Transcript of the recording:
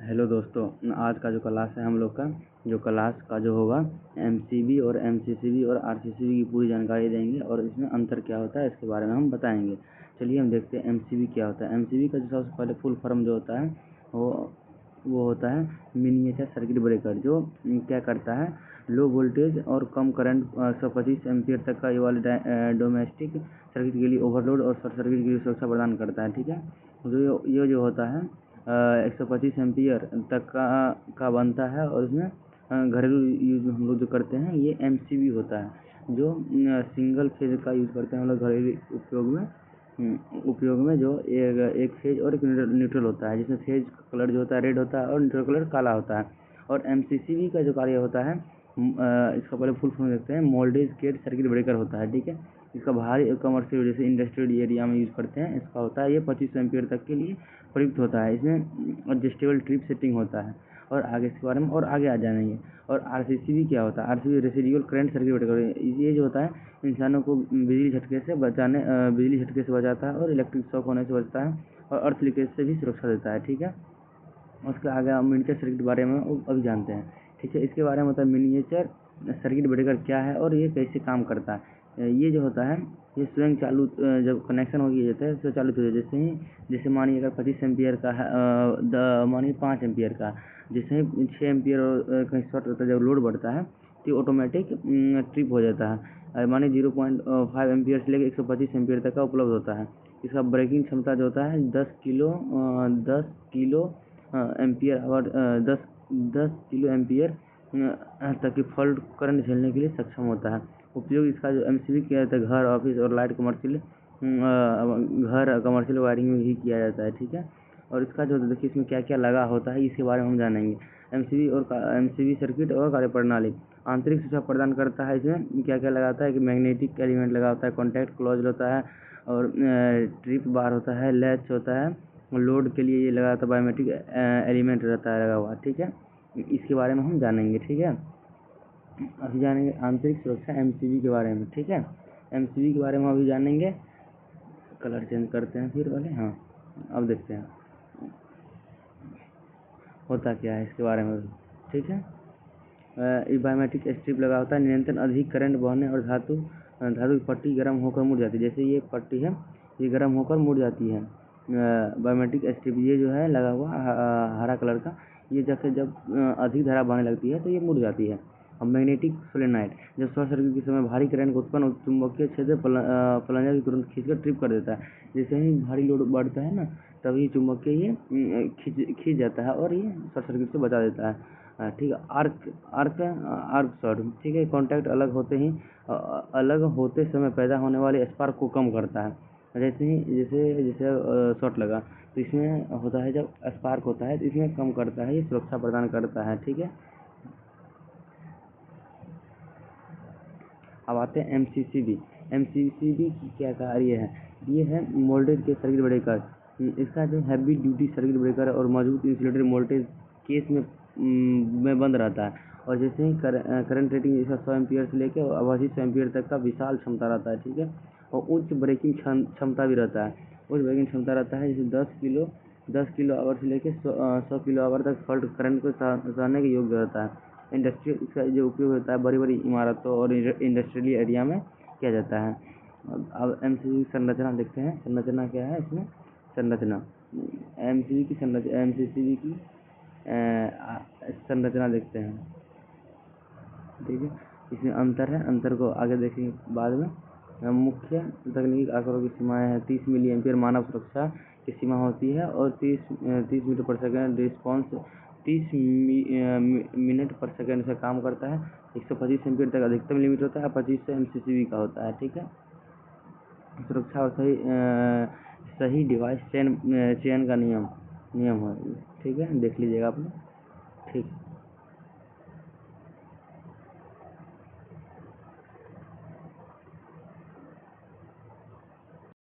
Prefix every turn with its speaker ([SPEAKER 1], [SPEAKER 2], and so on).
[SPEAKER 1] Hello दोस्तों, आज का जो क्लास है हम लोग का जो क्लास का जो होगा एमसीबी और एमसीसीबी और आरसीसीबी की पूरी जानकारी देंगे और इसमें अंतर क्या होता है इसके बारे में हम बताएंगे। चलिए हम देखते हैं एमसीबी क्या होता है। एमसीबी का जो सबसे पहले फुल फॉर्म जो होता है वो होता है मिनिएचर सर्किट ब्रेकर, जो क्या करता है लो वोल्टेज और कम करंट 125 एम्पियर तक का ये वाले डोमेस्टिक सर्किट के लिए ओवरलोड और शॉर्ट सर्किट के लिए सुरक्षा प्रदान करता है। ठीक है, जो ये जो होता है 125 एम्पियर तक का बनता है और इसमें घरेलू यूज हम लोग जो करते हैं ये एमसीबी होता है, जो सिंगल फेज का यूज़ करते हैं हम लोग घरेलू उपयोग में जो एक फेज और एक न्यूट्रल होता है, जिसमें फेज कलर जो होता है रेड होता है और न्यूट्रल कलर काला होता है। और एमसीसीबी का जो कार्य होता है इसका पहले फुल फॉर्म देखते हैं, मोल्डेज गेट सर्किट ब्रेकर होता है। ठीक है, इसका भारी कमर्शियल जैसे इंडस्ट्रियल एरिया में यूज़ करते हैं। इसका होता है ये 25 एम्पियर तक के लिए प्रयुक्त होता है। इसमें एडजस्टेबल ट्रिप सेटिंग होता है और आगे इसके बारे में और आगे आ जाएंगे। और आरसीसीबी क्या होता है? RCCB residual current circuit breaker, ये जो होता है इंसानों को बिजली झटके से बचाता है और इलेक्ट्रिक शॉक होने से बचता है और अर्थ लीकेज से भी सुरक्षा देता है। ठीक है, उसके आगे हम मिनिएचर सर्किट के बारे में अभी जानते हैं। ठीक है, इसके बारे में होता है मिनिएचर सर्किट ब्रेकर क्या है और ये कैसे काम करता है। ये जो होता है ये स्वयं चालू जब कनेक्शन हो गया जाता है तो चालू हो जाता है। जैसे मानिए अगर 25 एम्पियर का है, मानिए 5 एम्पियर का, जैसे ही 6 एम्पियर कहीं शॉर्ट होता है, जब लोड बढ़ता है तो ऑटोमेटिक ट्रिप हो जाता है। मानिए 0.5 एम्पियर से लेकर 125 एम्पियर तक का उपलब्ध होता है। इसका ब्रेकिंग क्षमता जो होता है 10 किलो एम्पियर और 10 किलो एम्पियर तक की फॉल्ट करंट झेलने के लिए सक्षम होता है। उपयोग इसका जो एमसीबी किया जाता है घर, ऑफिस और लाइट कमर्शियल वायरिंग में भी किया जाता है। ठीक है, और इसका जो देखिए इसमें क्या क्या लगा होता है इसके बारे में हम जानेंगे। एमसीबी सर्किट और कार्यप्रणाली आंतरिक सुरक्षा प्रदान करता है। इसमें क्या क्या लगाता है कि मैग्नेटिक एलिमेंट लगा होता है, कॉन्टैक्ट क्लोज होता है और ट्रिप बार होता है, लैच होता है, लोड के लिए ये लगा होता है, बायोमेट्रिक एलिमेंट रहता है लगा हुआ। ठीक है, इसके बारे में हम जानेंगे। ठीक है, अभी जानेंगे आंतरिक सुरक्षा एमसीबी के बारे में। ठीक है, एमसीबी के बारे में अभी जानेंगे। कलर चेंज करते हैं फिर वाले। हाँ, अब देखते हैं होता क्या है इसके बारे में। ठीक है, बायोमेट्रिक स्ट्रिप लगा होता है, निरंतर अधिक करंट बहने और धातु की पट्टी गर्म होकर मुड़ जाती है। जैसे ये पट्टी है ये गर्म होकर मुड़ जाती है। बायोमेट्रिक स्ट्रिप ये जो है लगा हुआ हरा कलर का, ये जब अधिक धारा बहने लगती है तो ये मुड़ जाती है। अब मैग्नेटिक सोलेनाइड जब शॉर्ट सर्किट के समय भारी करंट को उत्पन्न चुंबकीय क्षेत्र प्लंजर की तुरंत खींचकर ट्रिप कर देता है। जैसे ही भारी लोड बढ़ता है ना तभी चुंबकीय ये खींच जाता है और ये शॉर्ट सर्किट से बचा देता है। ठीक है, आर्क शॉर्ट। ठीक है, कॉन्टैक्ट अलग होते समय पैदा होने वाले स्पार्क को कम करता है। जैसे शॉर्ट लगा तो इसमें होता है जब स्पार्क होता है तो इसमें कम करता है, ये सुरक्षा प्रदान करता है। ठीक है, अब आते हैं एमसीसीबी। एमसीसीबी की क्या कार्य है? ये है मोल्डेज के सर्किट ब्रेकर। इसका जो हैवी ड्यूटी सर्किट ब्रेकर और मजबूत इंसुलेटेड वोल्टेज केस में बंद रहता है और जैसे ही करंट रेटिंग इसका 100 एम्पियर से लेकर 100 एम्पियर तक का विशाल क्षमता रहता है। ठीक है, और उच्च ब्रेकिंग क्षमता भी रहता है। उच्च ब्रेकिंग क्षमता रहता है जैसे 10 किलो आवर से लेकर 100 किलो आवर तक फॉल्ट करंट को सहने के योग्य रहता है। इंडस्ट्रियल इसका जो उपयोग होता है बड़ी बड़ी इमारतों और इंडस्ट्रियल एरिया में किया जाता है। अब एमसीबी की संरचना देखते हैं। संरचना क्या है इसमें? संरचना एमसीबी की संरचना देखते हैं। ठीक है, इसमें अंतर है, अंतर को आगे देखेंगे बाद में। मुख्य तकनीकी आंकड़ों की सीमाएं हैं 30 मिली एम्पियर मानव सुरक्षा की सीमा होती है और 30 मीटर पर सेकंड रिस्पॉन्स 30 मिनट पर सेकंड से काम करता है। 125 एम्पियर तक अधिकतम लिमिट होता है, 2500 एमसीसीबी का होता है। ठीक है, सुरक्षा और सही डिवाइस चयन का नियम है। ठीक है, देख लीजिएगा आपने। ठीक।